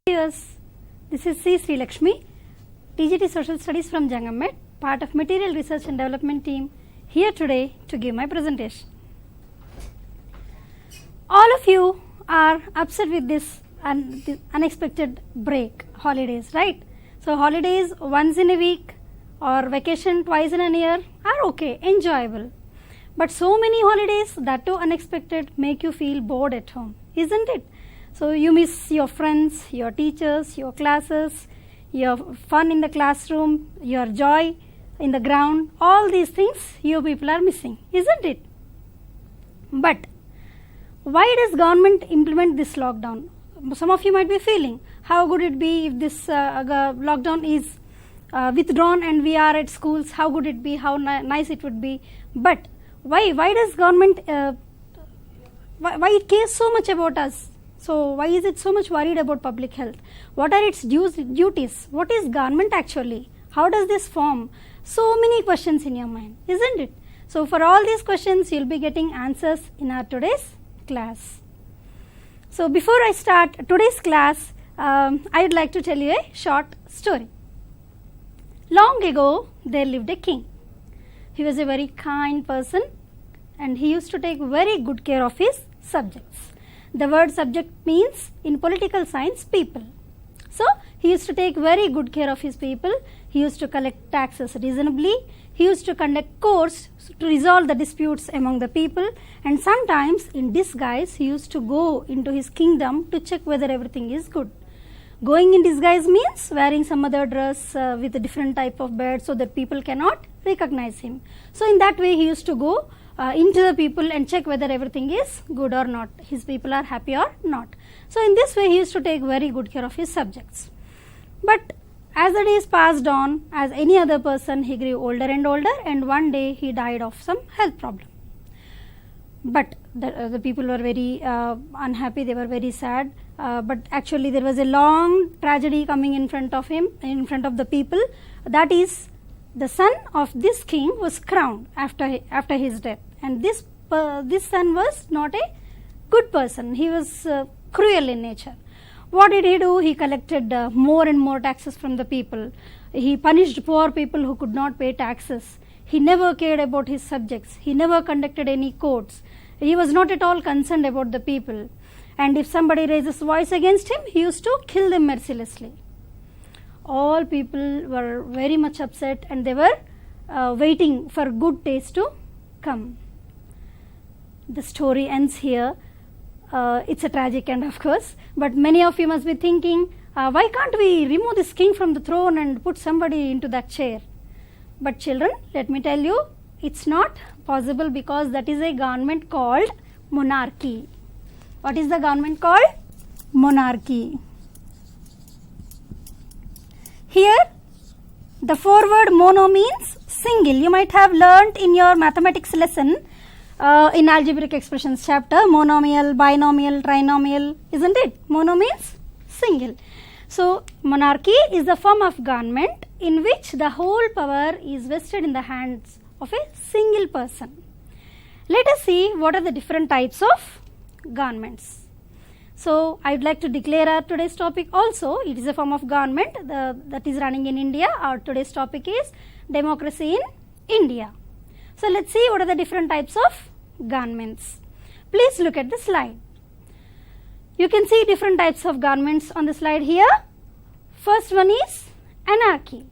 Yes, this is C. Sri Lakshmi, TGT Social Studies from Jangammed, part of Material Research and Development team, here today to give my presentation. All of you are upset with this unexpected break, holidays, right? So holidays once in a week or vacation twice in a year are okay, enjoyable. But so many holidays, that too unexpected, make you feel bored at home, isn't it? So you miss your friends, your teachers, your classes, your fun in the classroom, your joy in the ground, all these things you people are missing, isn't it? But why does government implement this lockdown? Some of you might be feeling, how good it be if this lockdown is withdrawn and we are at schools, how good it be, how nice it would be. But why does government, why it cares so much about us? So why is it so much worried about public health? What are its duties? What is government actually? How does this form? So many questions in your mind, isn't it? So for all these questions, you'll be getting answers in our today's class. So before I start today's class, I would like to tell you a short story. Long ago, there lived a king. He was a very kind person and he used to take very good care of his subjects. The word subject means in political science people. So he used to take very good care of his people. He used to collect taxes reasonably. He used to conduct courts to resolve the disputes among the people, and sometimes in disguise he used to go into his kingdom to check whether everything is good. Going in disguise means wearing some other dress with a different type of beard so that people cannot recognize him. So in that way he used to go into the people and check whether everything is good or not, his people are happy or not. So in this way he used to take very good care of his subjects. But as the days passed on, as any other person, he grew older and older, and one day he died of some health problem. But the people were very unhappy, they were very sad, but actually there was a long tragedy coming in front of him, in front of the people. That is, the son of this king was crowned after his death, and this son was not a good person. He was cruel in nature. What did he do? He collected more and more taxes from the people. He punished poor people who could not pay taxes. He never cared about his subjects. He never conducted any courts. He was not at all concerned about the people. And if somebody raises voice against him, he used to kill them mercilessly. All people were very much upset and they were waiting for good days to come. The story ends here. It's a tragic end, of course, but many of you must be thinking, why can't we remove this king from the throne and put somebody into that chair? But children, let me tell you, it's not possible because that is a government called monarchy. What is the government called? Monarchy. Here, the forward mono means single. You might have learnt in your mathematics lesson in algebraic expressions chapter, monomial, binomial, trinomial, isn't it? Mono means single. So monarchy is the form of government in which the whole power is vested in the hands of a single person. Let us see what are the different types of governments. So I would like to declare our today's topic also. It is a form of government that is running in India. Our today's topic is democracy in India. So let's see what are the different types of governments. Please look at the slide. You can see different types of governments on the slide here. First one is anarchy.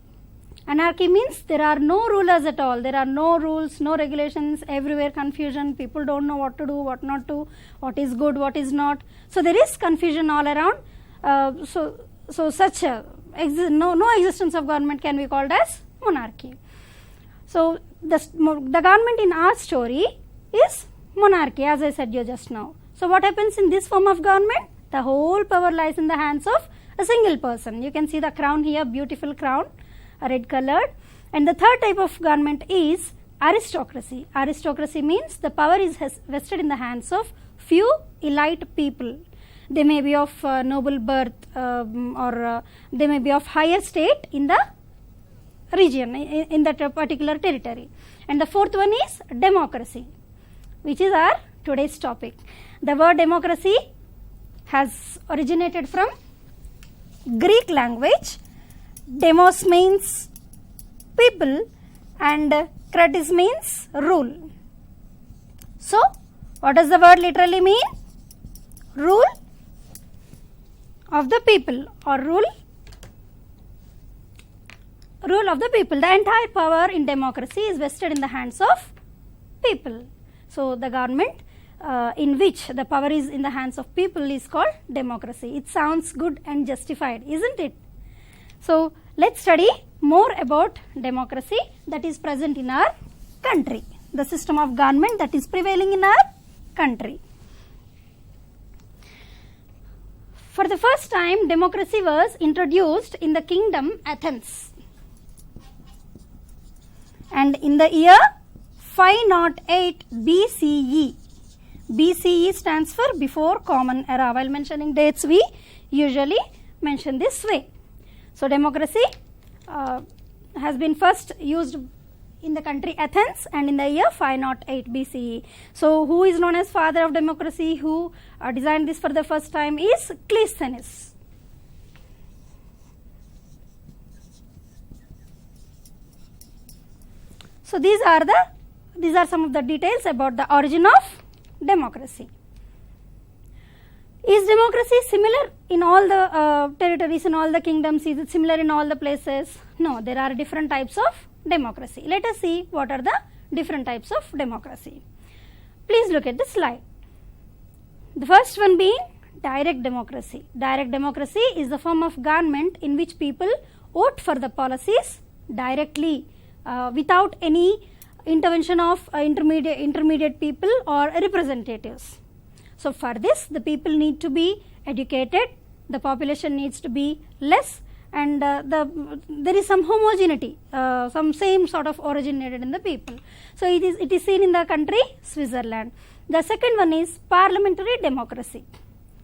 Anarchy means there are no rulers at all. There are no rules, no regulations, everywhere confusion. People don't know what to do, what not to, what is good, what is not. So there is confusion all around. So such no existence of government can be called as monarchy. So the government in our story is monarchy, as I said you just now. So what happens in this form of government? The whole power lies in the hands of a single person. You can see the crown here, beautiful crown, red colored. And the third type of government is aristocracy. Aristocracy means the power is vested in the hands of few elite people. They may be of noble birth or they may be of higher state in the region, in that particular territory. And the fourth one is democracy, which is our today's topic. The word democracy has originated from Greek language, demos means people and kratis means rule. So, what does the word literally mean? Rule of the people or rule of the people. The entire power in democracy is vested in the hands of people. So, the government in which the power is in the hands of people is called democracy. It sounds good and justified, isn't it? So, let's study more about democracy that is present in our country, the system of government that is prevailing in our country. For the first time, democracy was introduced in the kingdom Athens, and in the year 508 BCE. BCE stands for before common era. While mentioning dates, we usually mention this way. So, democracy has been first used in the country Athens and in the year 508 BCE. So, who is known as father of democracy, who designed this for the first time is Cleisthenes. So, these are some of the details about the origin of democracy. Is democracy similar in all the territories, in all the kingdoms? Is it similar in all the places? No, there are different types of democracy. Let us see what are the different types of democracy. Please look at the slide. The first one being direct democracy. Direct democracy is the form of government in which people vote for the policies directly without any intervention of intermediate people or representatives. So, for this the people need to be educated, the population needs to be less, and there is some homogeneity, some same sort of origin needed in the people. So, it is seen in the country Switzerland. The second one is parliamentary democracy.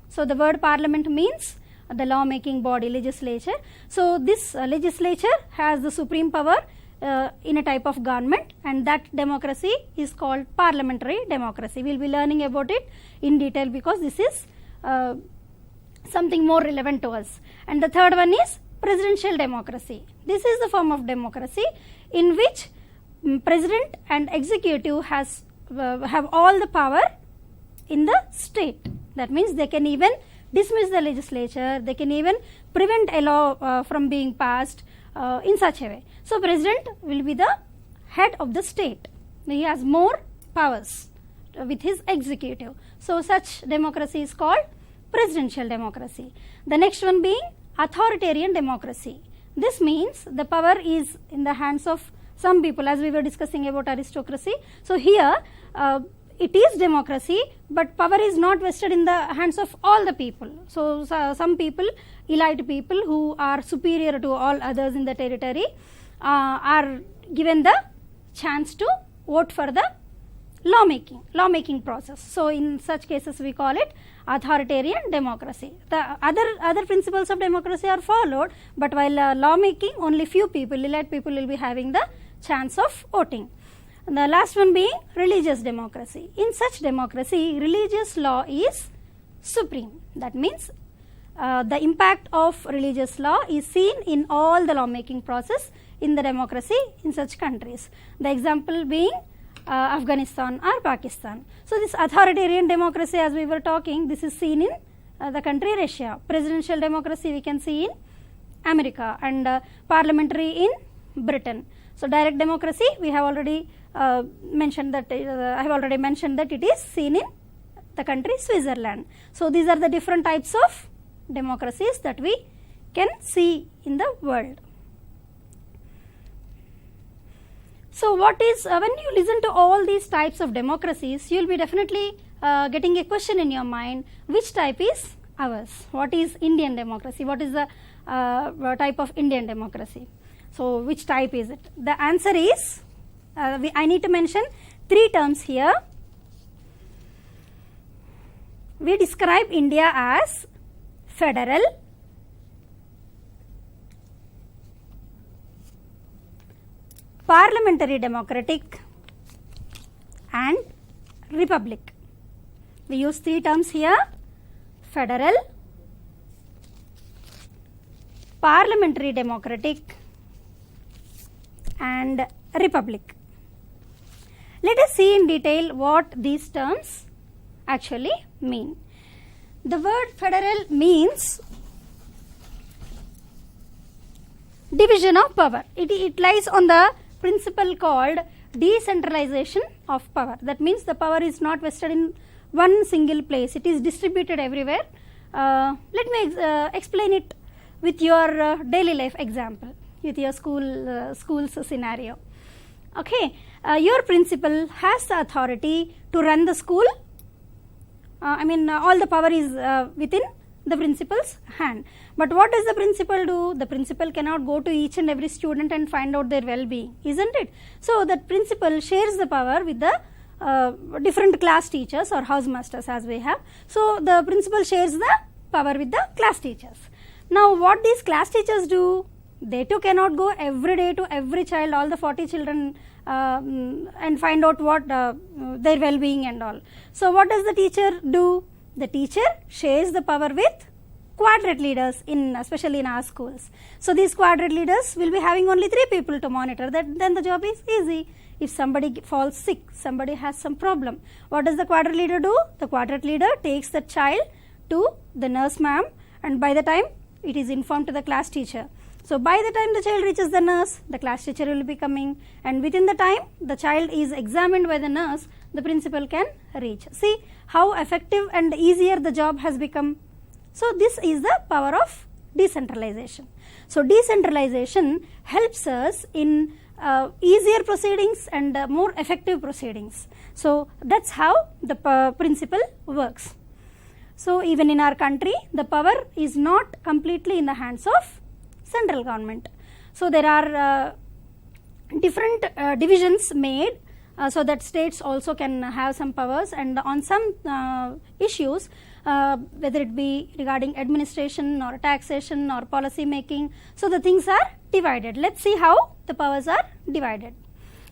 So, the word parliament means the law making body, legislature. So, this legislature has the supreme power in a type of government, and that democracy is called parliamentary democracy. We will be learning about it in detail because this is something more relevant to us. And the third one is presidential democracy. This is the form of democracy in which president and executive have all the power in the state. That means they can even dismiss the legislature, they can even prevent a law from being passed in such a way. So, president will be the head of the state. He has more powers with his executive. So, such democracy is called presidential democracy. The next one being authoritarian democracy. This means the power is in the hands of some people, as we were discussing about aristocracy. So, here it is democracy, but power is not vested in the hands of all the people. So, some people, elite people who are superior to all others in the territory are given the chance to vote for the lawmaking process. So, in such cases we call it authoritarian democracy. The other principles of democracy are followed, but while lawmaking, only few people, elite people will be having the chance of voting. And the last one being religious democracy. In such democracy, religious law is supreme. That means the impact of religious law is seen in all the lawmaking process in the democracy in such countries. The example being Afghanistan or Pakistan. So, this authoritarian democracy, as we were talking, this is seen in the country Russia. Presidential democracy we can see in America, and parliamentary in Britain. So, direct democracy we have already mentioned that I have already mentioned that it is seen in the country Switzerland. So, these are the different types of democracies that we can see in the world. So, what is when you listen to all these types of democracies, you will be definitely getting a question in your mind: which type is ours? What is Indian democracy? What is the type of Indian democracy? So, which type is it? The answer is I need to mention three terms here. We describe India as federal, parliamentary democratic and republic. We use three terms here: federal, parliamentary democratic and republic. Let us see in detail what these terms actually mean. The word federal means division of power. It lies on the principle called decentralization of power. That means the power is not vested in one single place. It is distributed everywhere. Let me explain it with your daily life example, with your school's scenario. Okay, your principal has the authority to run the school. All the power is within the principal's hand. But what does the principal do? The principal cannot go to each and every student and find out their well-being, isn't it? So the principal shares the power with the different class teachers or housemasters as we have. So the principal shares the power with the class teachers. Now what these class teachers do? They too cannot go every day to every child, all the 40 children, and find out what their well-being and all. So what does the teacher do? The teacher shares the power with quadrant leaders, especially in our schools. So these quadrant leaders will be having only 3 people to monitor. Then the job is easy. If somebody falls sick, somebody has some problem, what does the quadrant leader do? The quadrant leader takes the child to the nurse ma'am, and by the time it is informed to the class teacher. So by the time the child reaches the nurse, the class teacher will be coming, and within the time the child is examined by the nurse, the principal can reach. See how effective and easier the job has become. So this is the power of decentralization. So decentralization helps us in easier proceedings and more effective proceedings. So that's how the principle works. So even in our country, the power is not completely in the hands of central government. So there are different divisions made so that states also can have some powers, and on some issues, whether it be regarding administration or taxation or policy making, so the things are divided. Let's see how the powers are divided.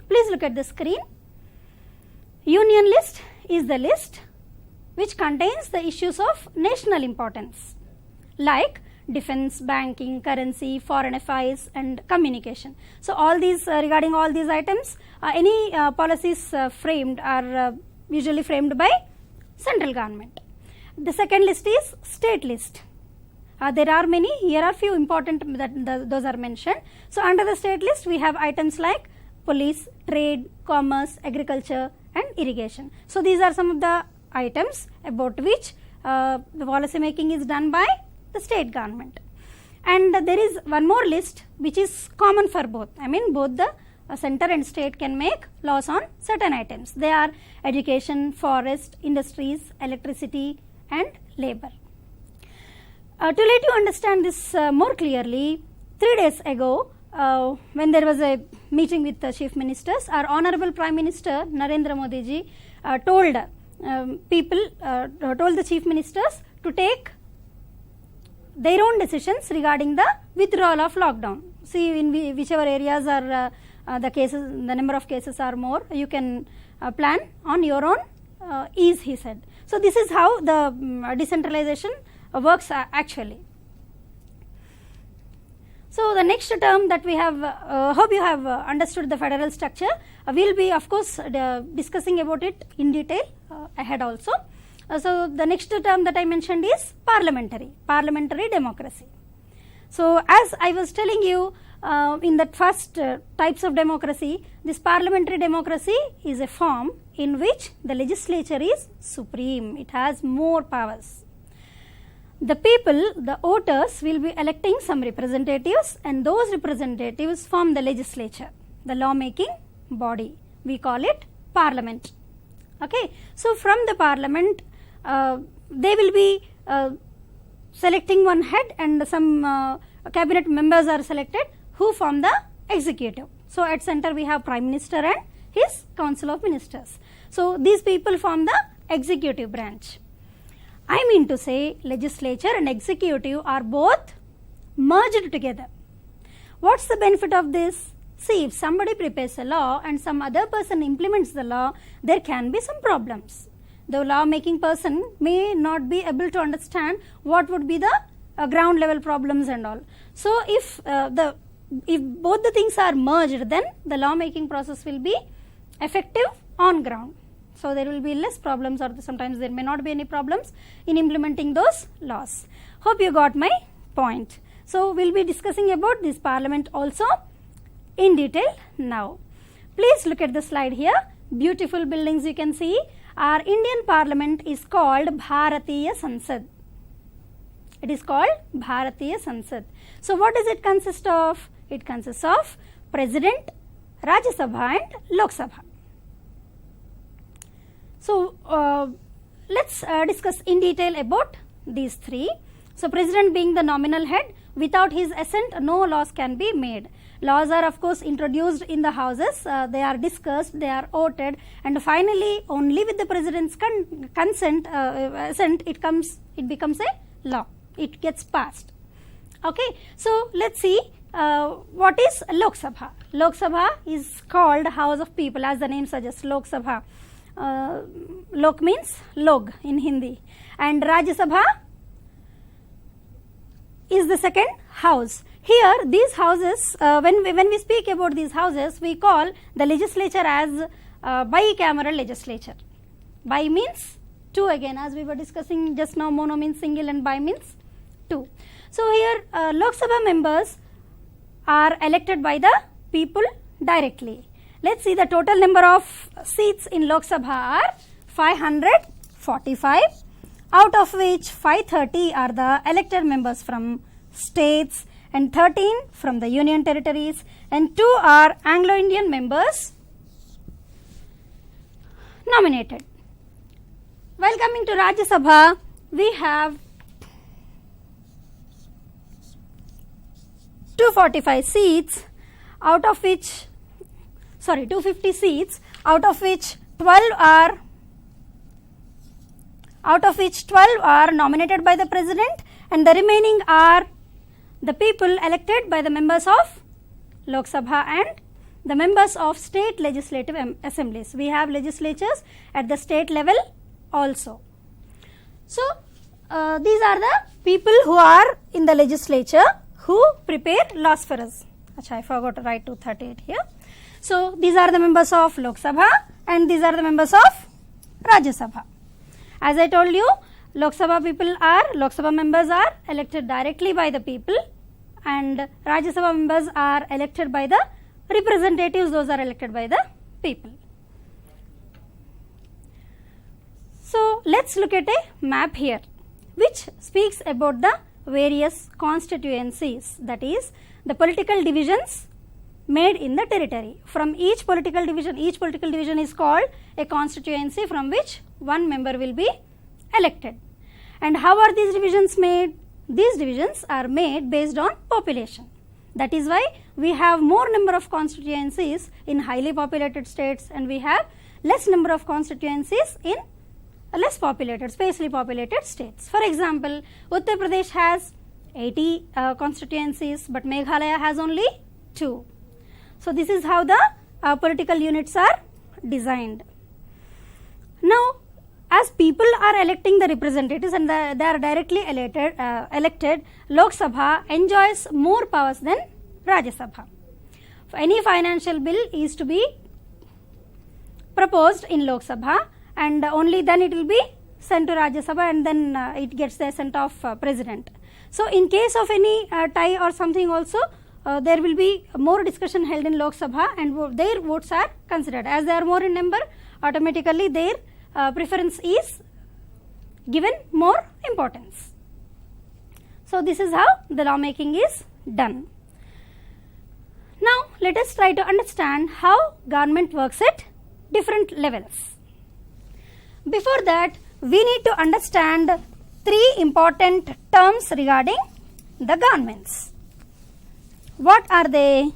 Please look at the screen. Union list is the list which contains the issues of national importance like defense, banking, currency, foreign affairs and communication. So all these regarding all these items, any policies framed are usually framed by central government. The second list is state list. There are many, here are few important those are mentioned. So under the state list we have items like police, trade, commerce, agriculture and irrigation. So these are some of the items about which the policy making is done by the state government. And there is one more list which is common for both. Both the center and state can make laws on certain items. They are education, forest, industries, electricity and labor. To let you understand this more clearly, 3 days ago when there was a meeting with the chief ministers, our honorable Prime Minister Narendra Modi ji told the chief ministers to take their own decisions regarding the withdrawal of lockdown. See, in whichever areas are the number of cases are more, you can plan on your own ease, he said. So this is how the decentralization works actually. So the next term that we have, hope you have understood the federal structure. We will be of course discussing about it in detail ahead also. So the next term that I mentioned is parliamentary democracy. So as I was telling you in that first types of democracy, this parliamentary democracy is a form in which the legislature is supreme. It has more powers. The people, the voters, will be electing some representatives, and those representatives form the legislature, the lawmaking body. We call it parliament. Okay. So from the parliament, they will be selecting one head, and some cabinet members are selected who form the executive. So at center we have Prime Minister and his Council of Ministers. So these people form the executive branch. I mean to say, legislature and executive are both merged together. What's the benefit of this? See, if somebody prepares a law and some other person implements the law, there can be some problems. The law making person may not be able to understand what would be the ground level problems and all. So if both the things are merged, then the law making process will be effective on ground. So there will be less problems, or sometimes there may not be any problems in implementing those laws. Hope you got my point. So we'll be discussing about this parliament also in detail now. Please look at the slide here. Beautiful buildings you can see. Our Indian parliament is called Bharatiya Sansad. It is called Bharatiya Sansad. So what does it consist of? It consists of President, Rajya Sabha and Lok Sabha. So let's discuss in detail about these three. So President being the nominal head, without his assent no laws can be made. Laws are of course introduced in the houses, they are discussed, they are voted, and finally only with the President's assent it becomes a law. It gets passed. Okay, so let's see what is Lok Sabha. Lok Sabha is called House of People, as the name suggests. Lok Sabha. Lok means log in Hindi, and Rajya Sabha is the second house. Here these houses, when we speak about these houses, we call the legislature as bicameral legislature. Bi means two, again as we were discussing just now. Mono means single and bi means two. So here Lok Sabha members are elected by the people directly. Let's see, the total number of seats in Lok Sabha are 545, out of which 530 are the elected members from states and 13 from the union territories, and 2 are Anglo-Indian members nominated. While coming to Rajya Sabha, we have 245 seats, out of which 250 seats, out of which 12 are nominated by the President, and the remaining are the people elected by the members of Lok Sabha and the members of state legislative assemblies. We have legislatures at the state level also. So these are the people who are in the legislature who prepare laws for us. I forgot to write 238 here. So these are the members of Lok Sabha and these are the members of Rajya Sabha. As I told you, Lok Sabha members are elected directly by the people, and Rajya Sabha members are elected by the representatives, those are elected by the people. So let's look at a map here which speaks about the various constituencies, that is the political divisions made in the territory. From each political division is called a constituency from which one member will be elected. And how are these divisions made? These divisions are made based on population. That is why we have more number of constituencies in highly populated states and we have less number of constituencies in less populated, sparsely populated states. For example, Uttar Pradesh has 80 constituencies, but Meghalaya has only 2. So this is how the political units are designed. Now, as people are electing the representatives and they are directly elected, Lok Sabha enjoys more powers than Rajya Sabha. Any financial bill is to be proposed in Lok Sabha, and only then it will be sent to Rajya Sabha, and then it gets the assent of President. So in case of any tie or something also, there will be more discussion held in Lok Sabha and their votes are considered. As they are more in number, automatically their preference is given more importance. So this is how the law making is done. Now let us try to understand how government works at different levels. Before that, we need to understand 3 important terms regarding the governments. What are they?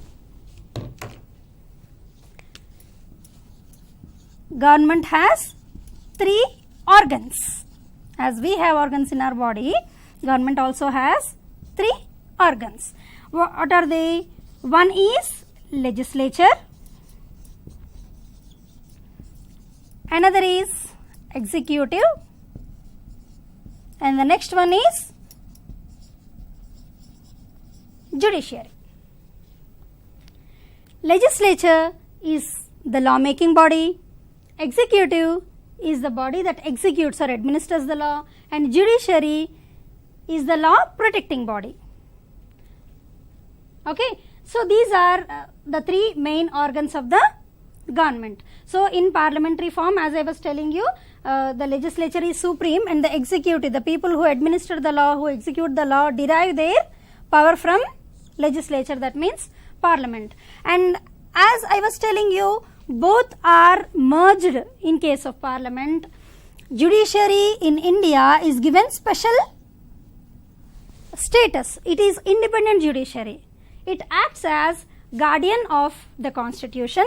Government has 3 organs. As we have organs in our body, government also has 3 organs. What are they? One is legislature, another is executive, and the next one is judiciary. Legislature is the law making body, executive is the body that executes or administers the law, and judiciary is the law protecting body. Okay, so these are the three main organs of the government. So in parliamentary form, as I was telling you, the legislature is supreme, and the executive, the people who administer the law, who execute the law, derive their power from legislature, that means parliament. And as I was telling you, both are merged in case of parliament. Judiciary in India is given special status. It is independent judiciary. It acts as guardian of the constitution.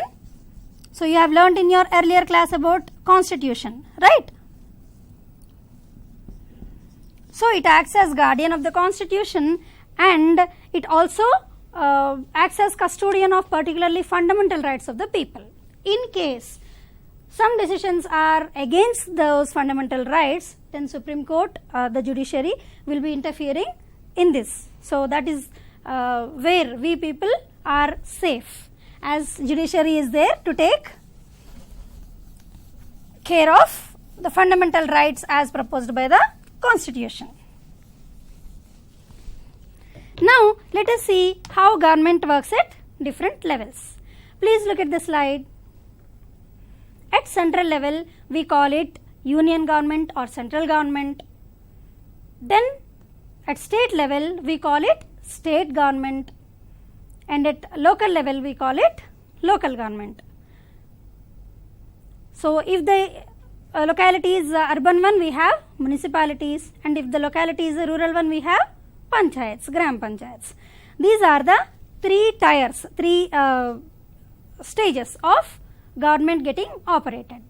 So you have learnt in your earlier class about constitution, right? So it acts as guardian of the constitution, and it also acts as custodian of particularly fundamental rights of the people. In case some decisions are against those fundamental rights, then Supreme Court, the judiciary will be interfering in this. So that is where we people are safe, as judiciary is there to take care of the fundamental rights as proposed by the constitution. Now let us see how government works at different levels. Please look at the slide. At central level, we call it union government or central government. Then at state level, we call it state government, and at local level we call it local government. So if the locality is urban one, we have municipalities, and if the locality is a rural one, we have panchayats, gram panchayats. These are the three tiers, three stages of government getting operated.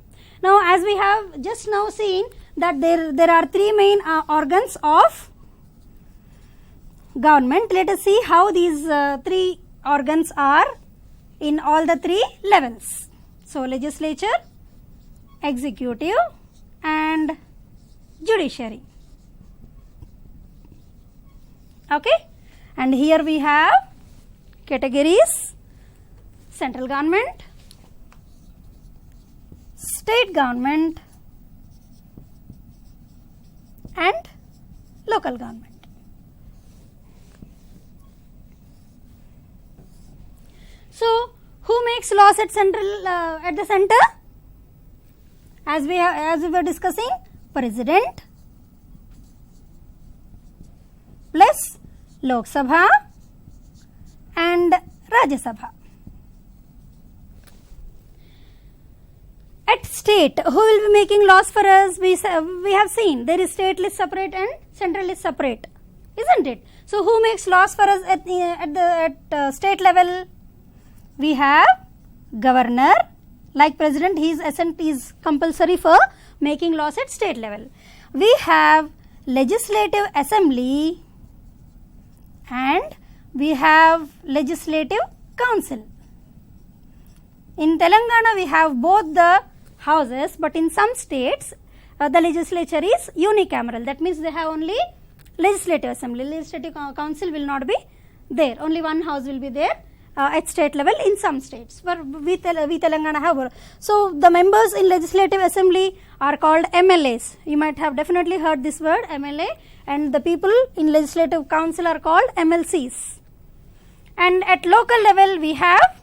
Now as we have just now seen that there are three main organs of government. Let us see how these three organs are in all the three levels. So legislature, executive and judiciary. Okay, and here we have categories: central government, state government and local government. So who makes laws at central at the center? As we were discussing, President plus Lok Sabha and Rajya Sabha. At state, who will be making laws for us? We have seen there is state list separate and central list separate, isn't it? So who makes laws for us at state level? We have governor. Like president, his assent is compulsory for making laws at state level. We have legislative assembly and we have legislative council. In Telangana, we have both the houses, but in some states, the legislature is unicameral. That means they have only legislative assembly. Legislative council will not be there. Only one house will be there at state level in some states. But we Telangana have. So the members in legislative assembly are called MLAs. You might have definitely heard this word, MLA, and the people in legislative council are called MLCs. And at local level we have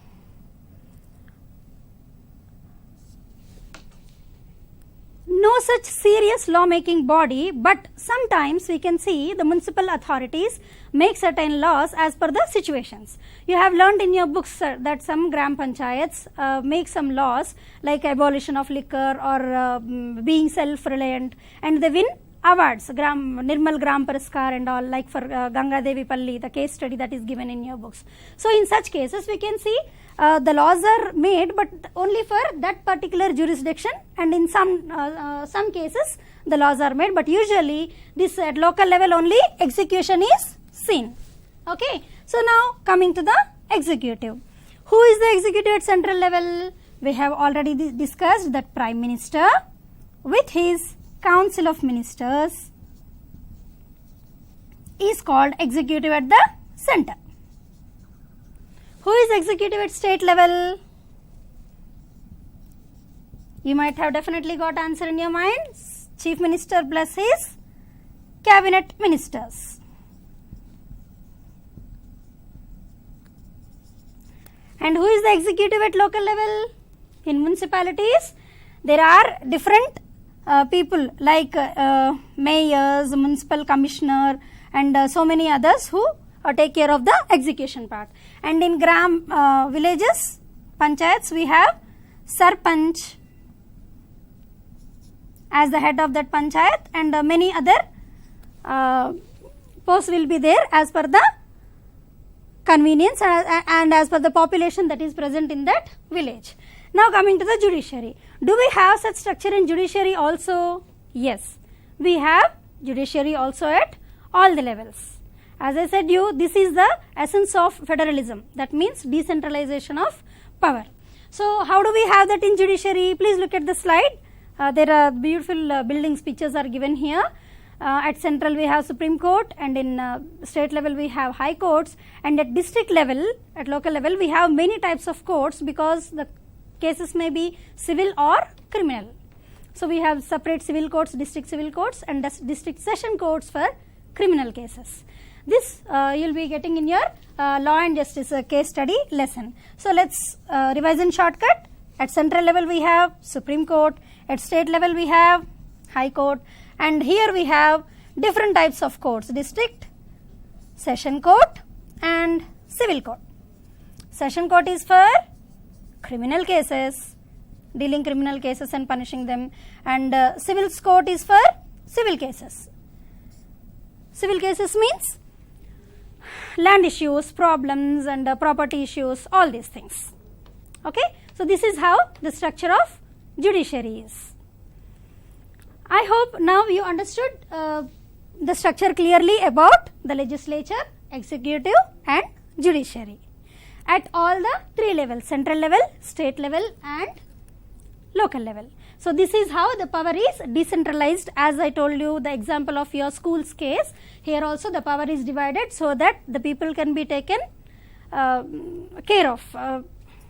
no such serious law making body, but sometimes we can see the municipal authorities make certain laws as per the situations. You have learned in your books that some gram panchayats make some laws like abolition of liquor or being self-reliant, and they win awards, Nirmal Gram Puraskar and all, like for Ganga Devi Palli, the case study that is given in your books. So in such cases we can see the laws are made, but only for that particular jurisdiction, and in some cases the laws are made, but usually this at local level only execution is seen. Okay, so now coming to the executive. Who is the executive at central level? We have already discussed that Prime Minister with his Council of Ministers is called executive at the center. Who is executive at state level? You might have definitely got answer in your mind. Chief Minister plus his cabinet ministers. And who is the executive at local level? In municipalities, there are different people like mayors, municipal commissioner, and so many others who take care of the execution part. And in villages, panchayats, we have sarpanch as the head of that panchayat, and many other posts will be there as per the convenience and as per the population that is present in that village. Now coming to the judiciary. Do we have such structure in judiciary also? Yes, we have judiciary also at all the levels. As I said you, this is the essence of federalism, that means decentralization of power. So how do we have that in judiciary? Please look at the slide. There are beautiful buildings, pictures are given here. At central we have Supreme Court, and in state level we have high courts, and at district level, at local level, we have many types of courts because the cases may be civil or criminal. So we have separate civil courts, district civil courts, and district session courts for criminal cases. This you will be getting in your law and justice case study lesson. So let's revise in shortcut. At central level we have Supreme Court, at state level we have High Court, and here we have different types of courts: district, session court, and civil court. Session court is for criminal cases, dealing criminal cases and punishing them, and civil court is for civil cases. Civil cases means land issues, problems, and property issues, all these things. Okay, so this is how the structure of judiciary is. I hope now you understood the structure clearly about the legislature, executive, and judiciary at all the three levels: central level, state level, and local level. So this is how the power is decentralized. As I told you, the example of your school's case, here also the power is divided so that the people can be taken care of.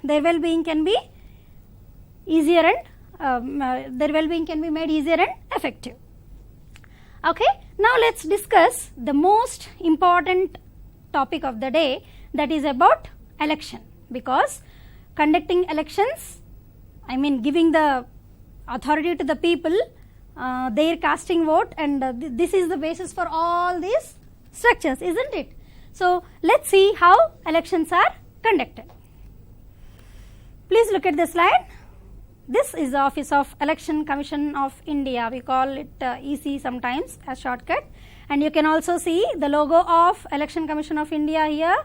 Their well-being can be easier and their well-being can be made easier and effective. Okay, now let's discuss the most important topic of the day, that is about election, because conducting elections, I mean giving the authority to the people, their casting vote, and this is the basis for all these structures, isn't it? So let's see how elections are conducted. Please look at the slide. This is the Office of Election Commission of India. We call it EC sometimes as shortcut, and you can also see the logo of Election Commission of India here.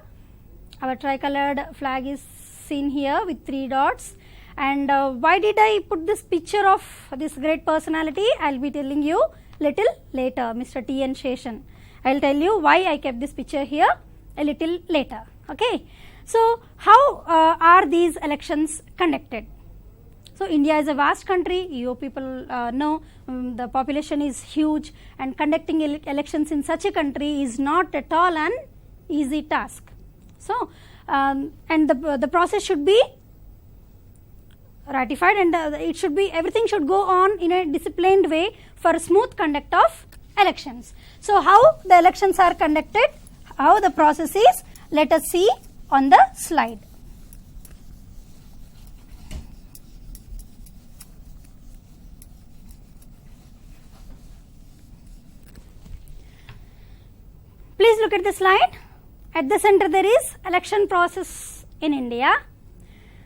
Our tricolored flag is seen here with 3 dots. And why did I put this picture of this great personality? I will be telling you little later, Mr. T. N. Sheshan. I will tell you why I kept this picture here a little later. Okay. So how are these elections conducted? So India is a vast country. You people know the population is huge, and conducting elections in such a country is not at all an easy task. So and the process should be ratified, and everything should go on in a disciplined way for smooth conduct of elections. So how the elections are conducted, how the process is, let us see on the slide. Please look at the slide. At the center there is election process in India.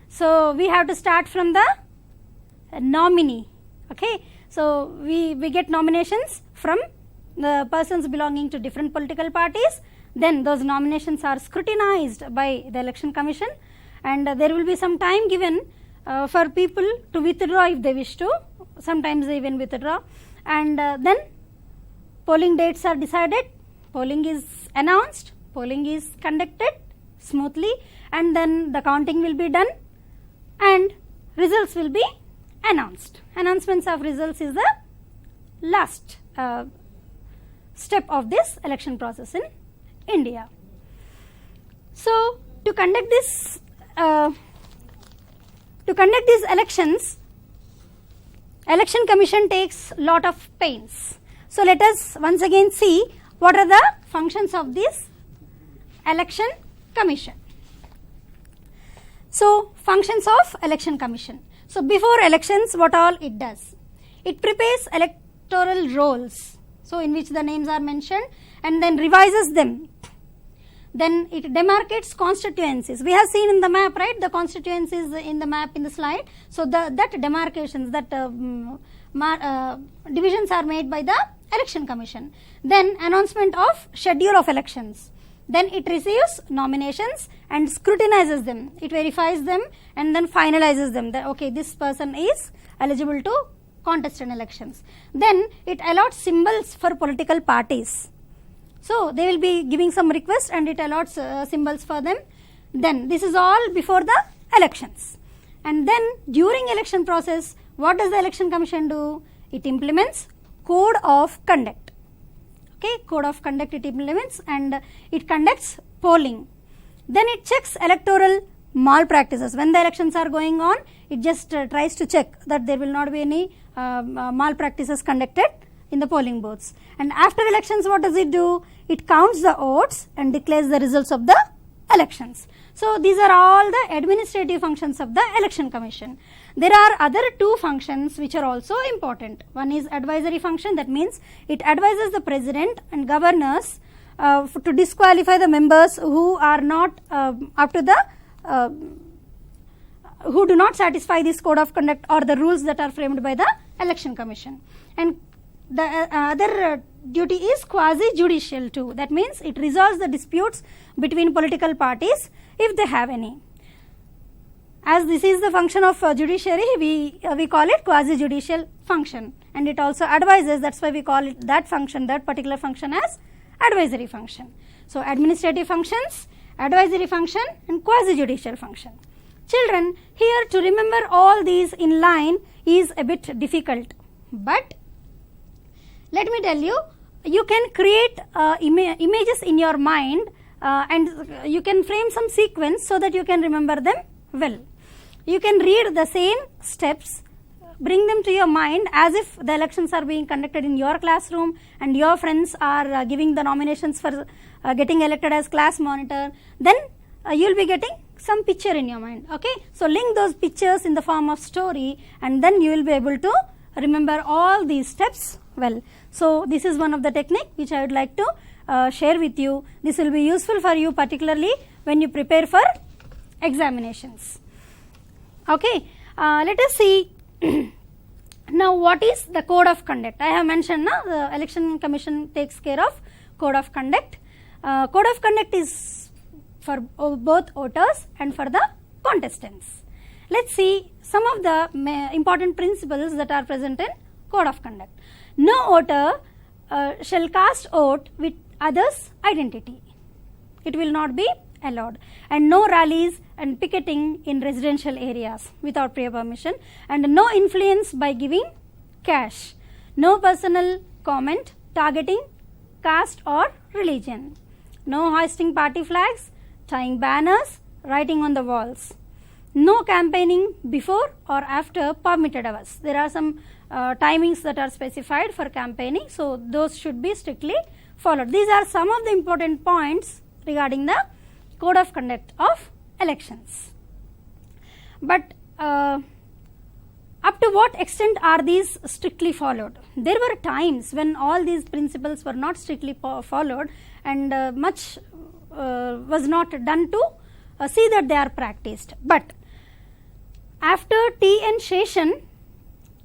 So we have to start from the nominee. Okay, so we get nominations from the persons belonging to different political parties. Then those nominations are scrutinized by the election commission, and there will be some time given for people to withdraw if they wish to. Sometimes they even withdraw, and then polling dates are decided, polling is announced, polling is conducted smoothly, and then the counting will be done and results will be announced. Announcements of results is the last step of this election process in India. So to conduct these elections, election commission takes lot of pains. So let us once again see what are the functions of this election commission. So functions of election commission. So before elections, what all it does? It prepares electoral rolls, so in which the names are mentioned, and then revises them. Then it demarcates constituencies. We have seen in the map, right, the constituencies in the map in the slide. So that demarcations, that divisions are made by the election commission. Then announcement of schedule of elections. Then it receives nominations and scrutinizes them. It verifies them and then finalizes them, that okay, this person is eligible to contest in elections. Then it allots symbols for political parties. So they will be giving some requests and it allots symbols for them. Then this is all before the elections. And then during election process, what does the election commission do? It implements code of conduct. Okay, code of conduct it implements, and it conducts polling. Then it checks electoral malpractices. When the elections are going on, it just tries to check that there will not be any malpractices conducted in the polling booths. And after elections, what does it do? It counts the votes and declares the results of the elections. So these are all the administrative functions of the election commission. There are other two functions which are also important. One is advisory function, that means it advises the president and governors to disqualify the members who are not up to the who do not satisfy this code of conduct or the rules that are framed by the election commission. And the other duty is quasi-judicial too. That means it resolves the disputes between political parties if they have any. As this is the function of judiciary, we call it quasi-judicial function, and it also advises. That's why we call it that function, that particular function, as advisory function. So administrative functions, advisory function, and quasi-judicial function. Children, here to remember all these in line is a bit difficult, but let me tell you, you can create images in your mind and you can frame some sequence so that you can remember them well. You can read the same steps, bring them to your mind as if the elections are being conducted in your classroom and your friends are giving the nominations for getting elected as class monitor. Then you will be getting some picture in your mind. Okay, so link those pictures in the form of story, and then you will be able to remember all these steps well. So this is one of the technique which I would like to share with you. This will be useful for you particularly when you prepare for examinations. Okay, let us see now what is the code of conduct. I have mentioned now the election commission takes care of code of conduct. Code of conduct is for both voters and for the contestants. Let's see some of the important principles that are present in code of conduct. No voter shall cast vote with others' identity. It will not be allowed. And no rallies and picketing in residential areas without prior permission, and no influence by giving cash. No personal comment targeting caste or religion. No hoisting party flags, tying banners, writing on the walls. No campaigning before or after permitted hours. There are some timings that are specified for campaigning, so those should be strictly followed. These are some of the important points regarding the code of conduct of elections. But up to what extent are these strictly followed? There were times when all these principles were not strictly followed, and much was not done to see that they are practiced. But after T.N. Sheshan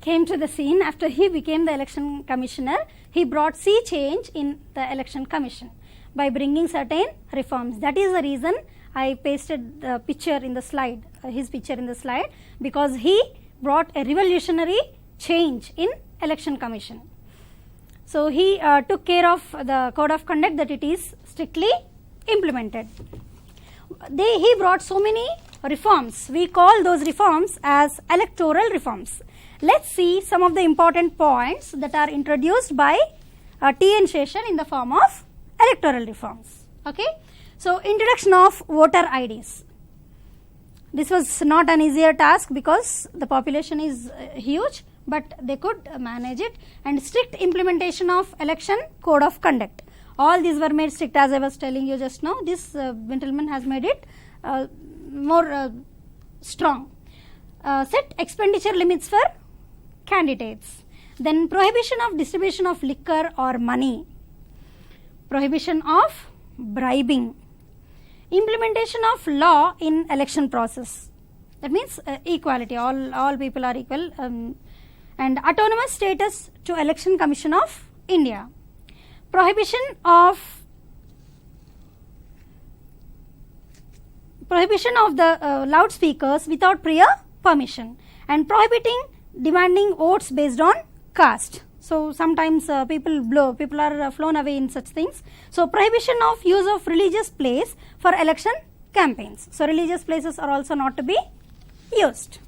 came to the scene, after he became the election commissioner, he brought sea change in the election commission by bringing certain reforms. That is the reason I pasted the picture in the slide, his picture in the slide, because he brought a revolutionary change in election commission. So he took care of the code of conduct, that it is strictly implemented. He brought so many reforms. We call those reforms as electoral reforms. Let's see some of the important points that are introduced by T.N. Sheshan in the form of electoral reforms. Okay, So, introduction of voter IDs. This was not an easier task because the population is huge, but they could manage it. And strict implementation of election code of conduct. All these were made strict, as I was telling you just now. This gentleman has made it more strong. Set expenditure limits for candidates. Then prohibition of distribution of liquor or money. Prohibition of bribing. Implementation of law in election process. That means equality, all people are equal, and autonomous status to Election Commission of India. Prohibition of the loudspeakers without prior permission, and prohibiting demanding votes based on caste. So sometimes people are flown away in such things. So prohibition of use of religious place for election campaigns. So religious places are also not to be used.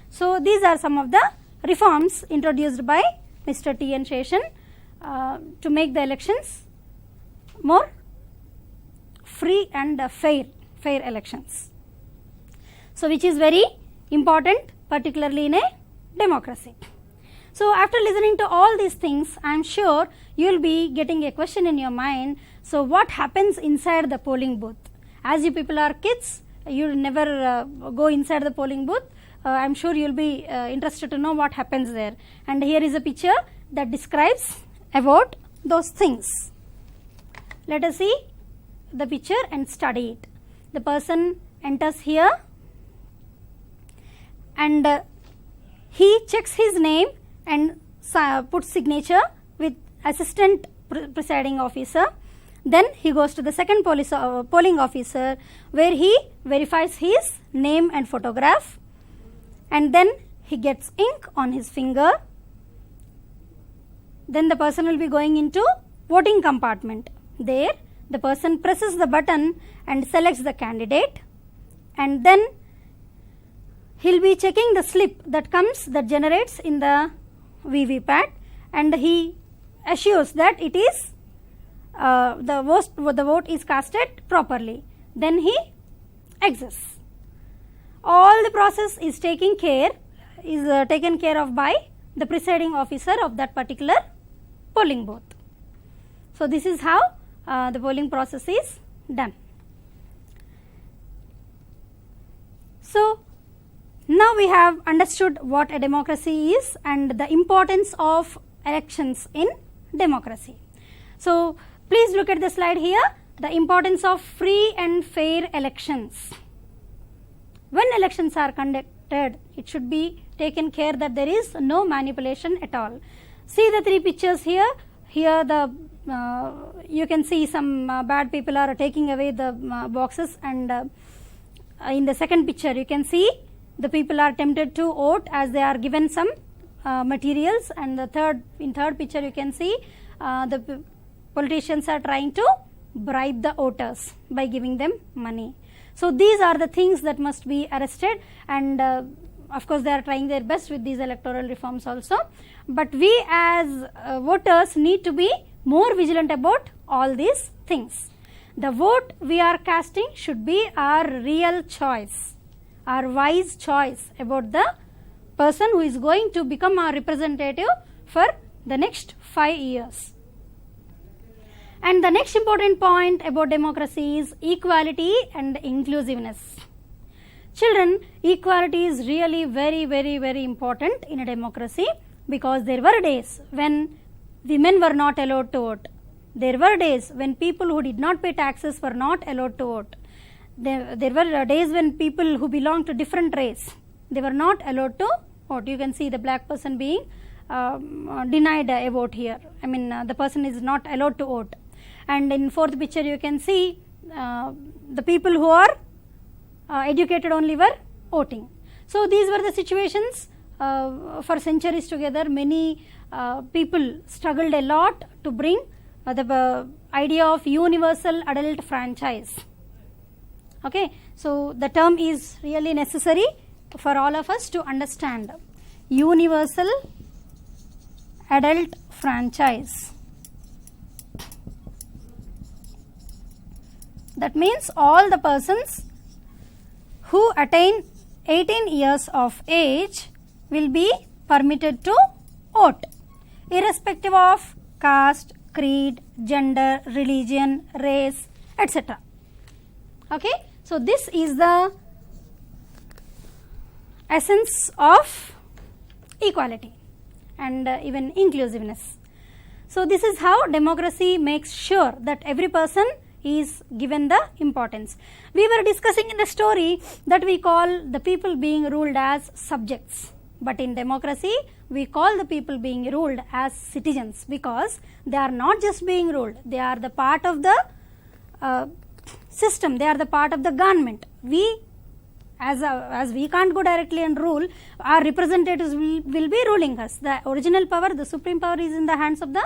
So these are some of the reforms introduced by Mr. T.N. Sheshan to make the elections more free and fair elections. So which is very important, particularly in a democracy. So after listening to all these things, I am sure you will be getting a question in your mind. So what happens inside the polling booth? As you people are kids, you will never go inside the polling booth. I am sure you will be interested to know what happens there. And here is a picture that describes about those things. Let us see the picture and study it. The person enters here and he checks his name and puts signature with assistant presiding officer. Then he goes to the second polling officer where he verifies his name and photograph, and then he gets ink on his finger. Then the person will be going into voting compartment. There the person presses the button and selects the candidate, and then he will be checking the slip that generates in the VVPAT, and he assures that it is the vote is casted properly. Then he exits. All the process is taken care of by the presiding officer of that particular polling booth. So this is how the polling process is done. So now we have understood what a democracy is and the importance of elections in democracy. So please look at the slide here, the importance of free and fair elections. When elections are conducted, it should be taken care that there is no manipulation at all. See the three pictures here. Here you can see some bad people are taking away the boxes, and in the second picture you can see the people are tempted to vote as they are given some materials, and in third picture you can see the politicians are trying to bribe the voters by giving them money. So these are the things that must be arrested, and of course they are trying their best with these electoral reforms also, but we as voters need to be more vigilant about all these things. The vote we are casting should be our real choice, our wise choice about the person who is going to become our representative for the next 5 years. And the next important point about democracy is equality and inclusiveness. Children, equality is really very, very, very important in a democracy, because there were days when women were not allowed to vote. There were days when people who did not pay taxes were not allowed to vote. There were days when people who belonged to different race, they were not allowed to vote. You can see the black person being denied a vote here. I mean, the person is not allowed to vote. And in fourth picture you can see the people who are educated only were voting. So these were the situations for centuries together. Many people struggled a lot to bring the idea of universal adult franchise. Okay, so the term is really necessary for all of us to understand. Universal adult franchise. That means all the persons who attain 18 years of age will be permitted to vote, irrespective of caste, creed, gender, religion, race, etc. Okay, so this is the essence of equality and even inclusiveness. So this is how democracy makes sure that every person is given the importance. We were discussing in the story that we call the people being ruled as subjects, but in democracy we call the people being ruled as citizens, because they are not just being ruled, they are the part of the system, they are the part of the government. We as we can't go directly and rule, our representatives will be ruling us. The original power, the supreme power, is in the hands of the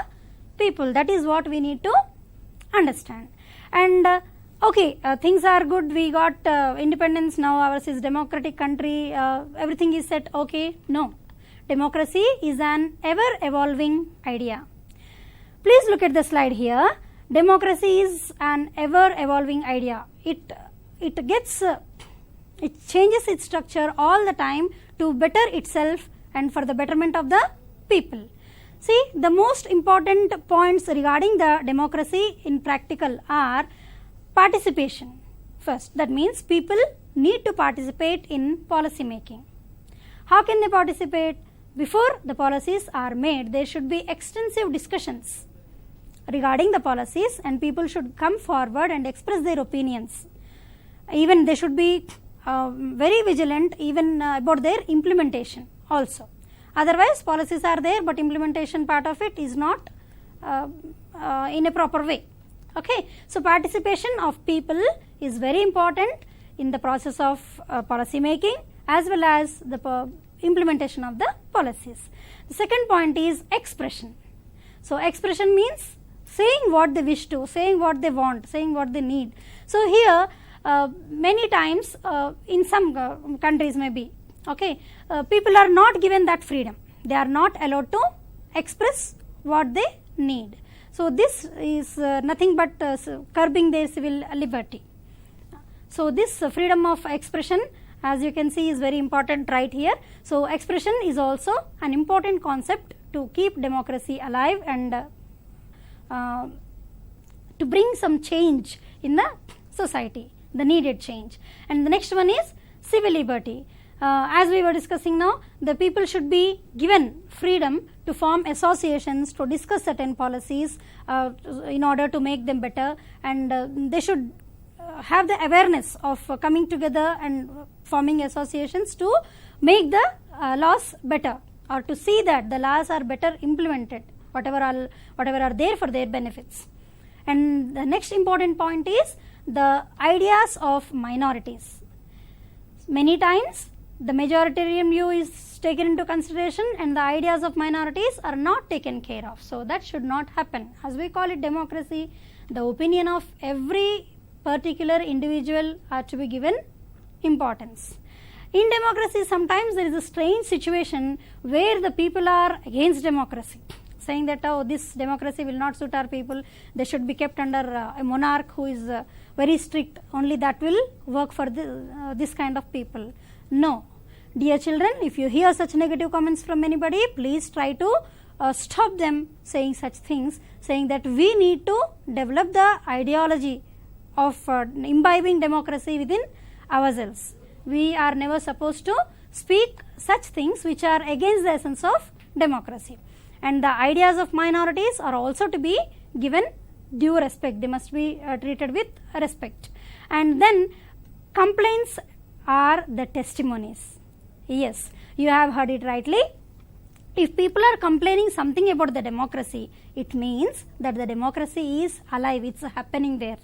people. That is what we need to understand. And okay, things are good, we got independence, now ours is democratic country, everything is set, okay. No, democracy is an ever evolving idea. Please look at the slide here. Democracy is an ever evolving idea. It changes its structure all the time to better itself and for the betterment of the people. See, the most important points regarding the democracy in practical are participation first. That means people need to participate in policy making. How can they participate? Before the policies are made, there should be extensive discussions regarding the policies, and people should come forward and express their opinions. Even they should be very vigilant even about their implementation also. Otherwise, policies are there, but implementation part of it is not in a proper way. Okay, so participation of people is very important in the process of policy making as well as the implementation of the policies. The second point is expression. So expression means saying what they wish to, saying what they want, saying what they need. So here many times in some countries maybe, okay, people are not given that freedom. They are not allowed to express what they need. So this is nothing but curbing their civil liberty. So this freedom of expression, as you can see, is very important right here. So expression is also an important concept to keep democracy alive and to bring some change in the society, the needed change. And the next one is civil liberty. As we were discussing now, the people should be given freedom to form associations to discuss certain policies in order to make them better, and they should have the awareness of coming together and forming associations to make the laws better, or to see that the laws are better implemented, whatever are there for their benefits. And the next important point is the ideas of minorities. Many times the majoritarian view is taken into consideration and the ideas of minorities are not taken care of. So that should not happen. As we call it democracy, the opinion of every particular individual are to be given importance. In democracy, sometimes there is a strange situation where the people are against democracy, saying that, oh, this democracy will not suit our people, they should be kept under a monarch who is very strict, only that will work for this kind of people. No. Dear children, if you hear such negative comments from anybody, please try to stop them saying such things, saying that we need to develop the ideology of imbibing democracy within ourselves. We are never supposed to speak such things which are against the essence of democracy. And the ideas of minorities are also to be given due respect. They must be treated with respect. And then complaints are the testimonies. Yes, you have heard it rightly. If people are complaining something about the democracy, it means that the democracy is alive, it's happening there.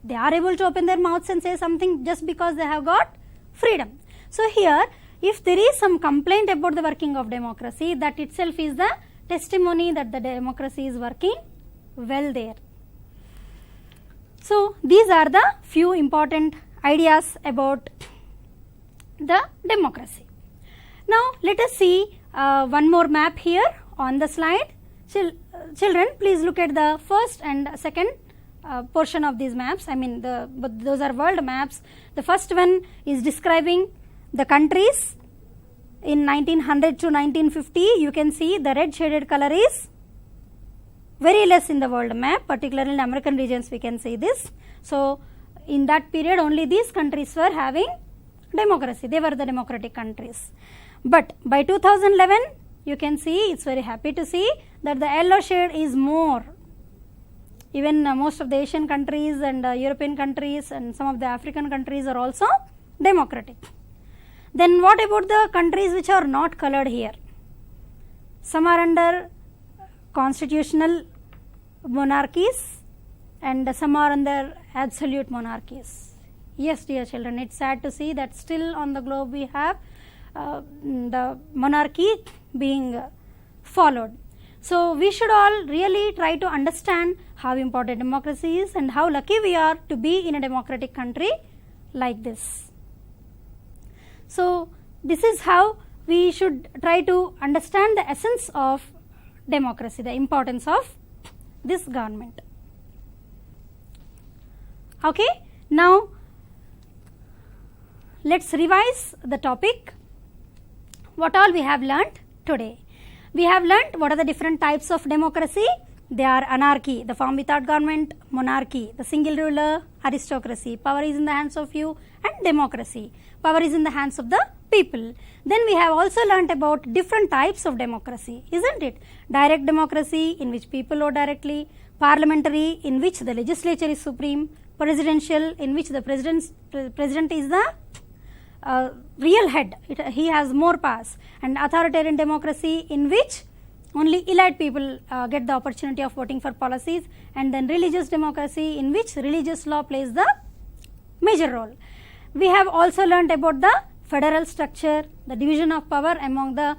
They are able to open their mouths and say something just because they have got freedom. So here, if there is some complaint about the working of democracy, that itself is the testimony that the democracy is working well there. So these are the few important ideas about the democracy. Now let us see one more map here on the slide. Children, please look at the first and second portion of these maps. I mean, but those are world maps. The first one is describing the countries in 1900 to 1950. You can see the red shaded color is very less in the world map, particularly in American regions we can see this. So, in that period only these countries were having democracy, they were the democratic countries. But by 2011 you can see, it's very happy to see that the yellow shade is more. Even most of the Asian countries and European countries and some of the African countries are also democratic. Then what about the countries which are not colored here? Some are under constitutional monarchies and some are under absolute monarchies. Yes, dear children, it's sad to see that still on the globe we have the monarchy being followed. So, we should all really try to understand how important democracy is and how lucky we are to be in a democratic country like this. So, this is how we should try to understand the essence of democracy, the importance of this government. Okay. Now, let us revise the topic, what all we have learnt today. We have learnt what are the different types of democracy. They are anarchy, the form without government; monarchy, the single ruler; aristocracy, power is in the hands of few; and democracy, power is in the hands of the people. Then we have also learnt about different types of democracy, isn't it? Direct democracy, in which people vote directly; parliamentary, in which the legislature is supreme; presidential, in which the president is the real head, he has more powers; and authoritarian democracy, in which only elite people get the opportunity of voting for policies; and then religious democracy, in which religious law plays the major role. We have also learnt about the federal structure, the division of power among the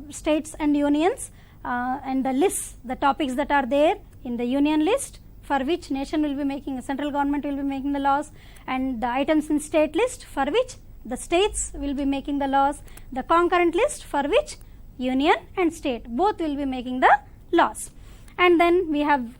states and unions, and the lists, the topics that are there in the union list, for which nation will be making, central government will be making the laws, and the items in state list for which the states will be making the laws, the concurrent list for which union and state both will be making the laws. And then we have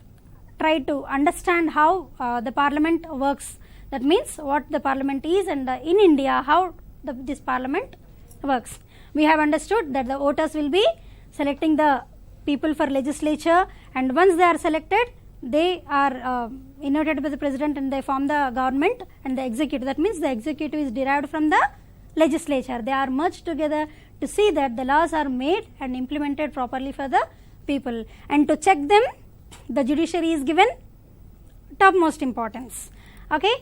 tried to understand how the parliament works, that means what the parliament is, and in India how this parliament works. We have understood that the voters will be selecting the people for legislature, and once they are selected they are invited by the president and they form the government and the executive. That means the executive is derived from the legislature. They are merged together to see that the laws are made and implemented properly for the people, and to check them the judiciary is given topmost importance. Okay.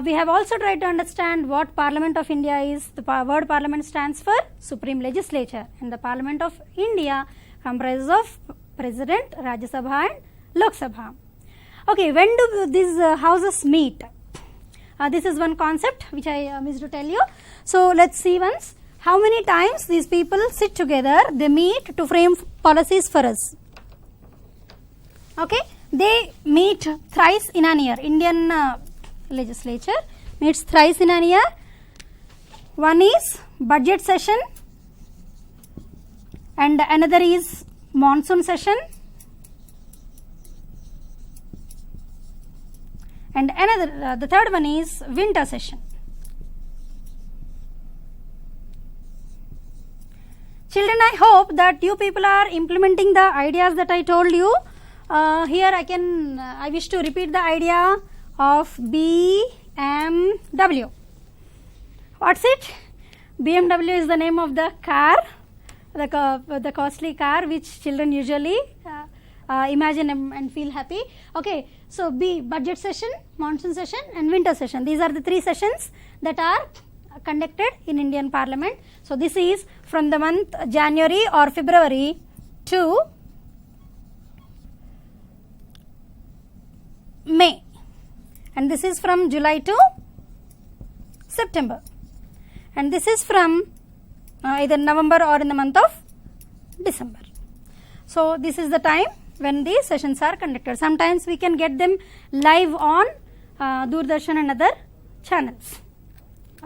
We have also tried to understand what Parliament of India is. The word Parliament stands for Supreme Legislature, and the Parliament of India comprises of President, Rajya Sabha and Lok Sabha. Okay, when do these houses meet? This is one concept which I missed to tell you. So, let us see once how many times these people sit together, they meet to frame policies for us. Okay, they meet thrice in an year. Indian legislature meets thrice in an year. One is budget session and another is monsoon session, and another the third one is winter session. Children, I hope that you people are implementing the ideas that I told you. Here I wish to repeat the idea of BMW. What's it? BMW is the name of the car, the costly car which children usually imagine and feel happy. Okay, so B, budget session, monsoon session and winter session. These are the three sessions that are conducted in Indian Parliament. So, this is from the month January or February to May, and this is from July to September, and this is from either November or in the month of December. So, this is the time when the sessions are conducted. Sometimes we can get them live on Doordarshan and other channels.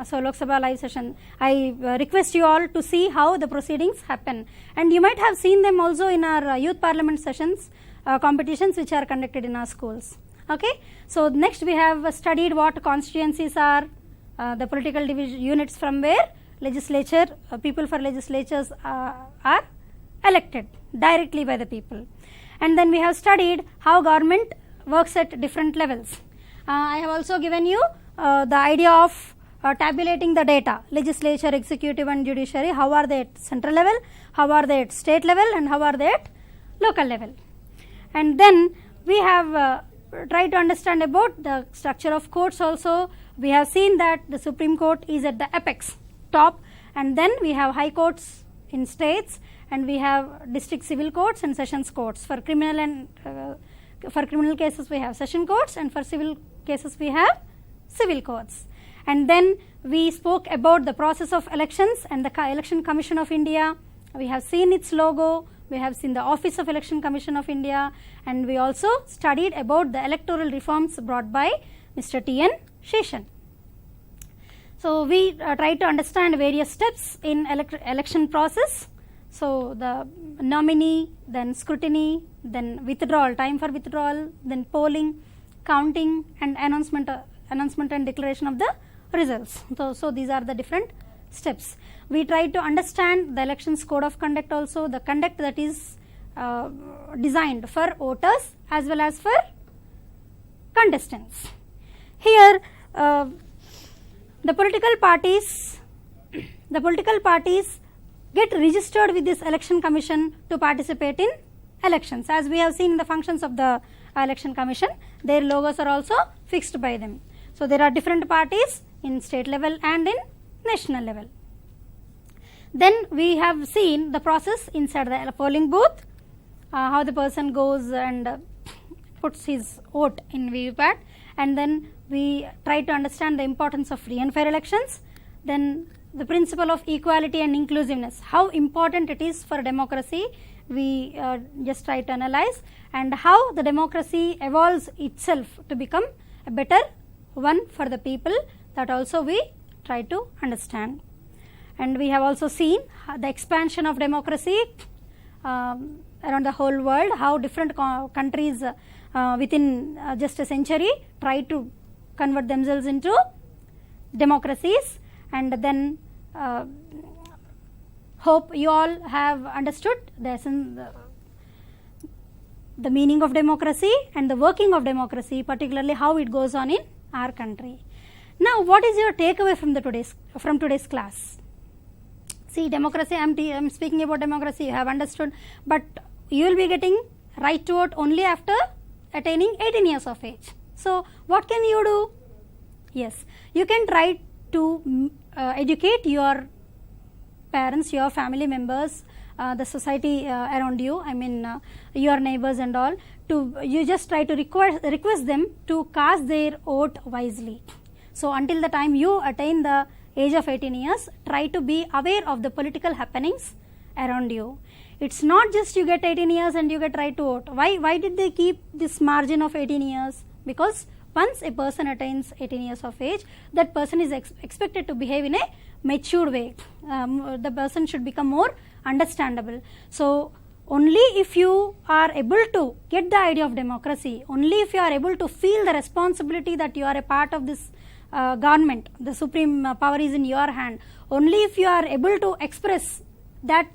So, Lok Sabha live session, I request you all to see how the proceedings happen, and you might have seen them also in our youth parliament sessions, competitions which are conducted in our schools. Okay. So next we have studied what constituencies are, the political units from where legislature, people for legislatures are elected directly by the people. And then we have studied how government works at different levels. I have also given you the idea of tabulating the data, legislature, executive and judiciary, how are they at central level, how are they at state level, and how are they at local level. And then we have tried to understand about the structure of courts also. We have seen that the Supreme Court is at the apex, top, and then we have high courts in states, and we have district civil courts and sessions courts. For criminal and for criminal cases we have session courts, and for civil cases we have civil courts. And then we spoke about the process of elections and the Election Commission of India. We have seen its logo, we have seen the Office of Election Commission of India, and we also studied about the electoral reforms brought by Mr. T.N. Seshan. So we tried to understand various steps in election process. So the nominee, then scrutiny, then withdrawal, time for withdrawal, then polling, counting, and announcement and declaration of the results. So these are the different steps. We tried to understand the elections code of conduct also, the conduct that is designed for voters as well as for contestants. Here the political parties get registered with this election commission to participate in elections. As we have seen in the functions of the election commission, their logos are also fixed by them. So there are different parties in state level and in national level. Then we have seen the process inside the polling booth, how the person goes and puts his vote in VVPAT, and then we try to understand the importance of free and fair elections. Then the principle of equality and inclusiveness, how important it is for democracy, we just try to analyze, and how the democracy evolves itself to become a better one for the people, that also we try to understand. And we have also seen the expansion of democracy around the whole world, how different countries within just a century try to convert themselves into democracies. And then hope you all have understood the meaning of democracy and the working of democracy, particularly how it goes on in our country. Now, what is your takeaway from today's class? See, democracy, I am speaking about democracy, you have understood, but you will be getting right to vote only after attaining 18 years of age. So what can you do? Yes, you can try to educate your parents, your family members, the society around you, I mean your neighbors and all, you just try to request them to cast their vote wisely. So until the time you attain the age of 18 years, try to be aware of the political happenings around you. It's not just you get 18 years and you get right to vote. Why did they keep this margin of 18 years? Because once a person attains 18 years of age, that person is expected to behave in a mature way. The person should become more understandable. So only if you are able to get the idea of democracy, only if you are able to feel the responsibility that you are a part of this government, the supreme power is in your hand, only if you are able to express that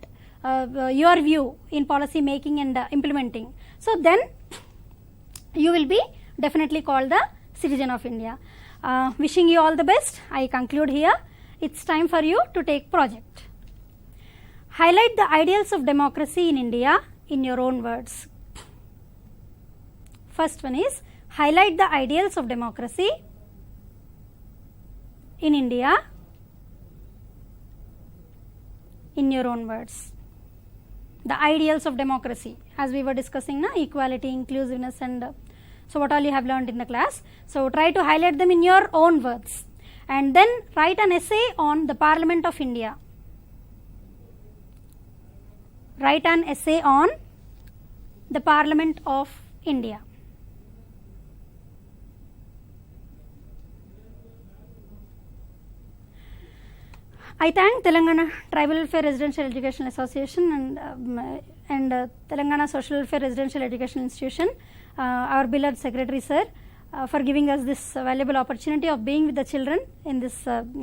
your view in policy making and implementing, so then you will be definitely called the citizen of India. Wishing you all the best. I conclude here. It's time for you to take project. Highlight the ideals of democracy in India in your own words. First one is highlight the ideals of democracy in India in your own words. The ideals of democracy, as we were discussing now, equality, inclusiveness, and so what all you have learned in the class. So try to highlight them in your own words, and then write an essay on the Parliament of India. Write an essay on the Parliament of India. I thank Telangana Tribal Welfare Residential Educational Association and and Telangana Social Welfare Residential Education Institution, our beloved Secretary Sir, for giving us this valuable opportunity of being with the children in this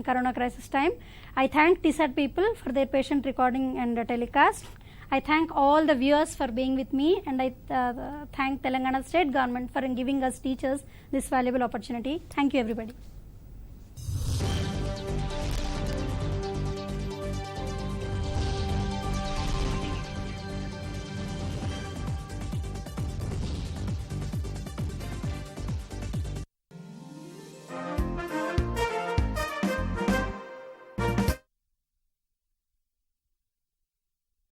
Corona crisis time. I thank TSAT people for their patient recording and telecast. I thank all the viewers for being with me, and I thank Telangana State Government for giving us teachers this valuable opportunity. Thank you, everybody.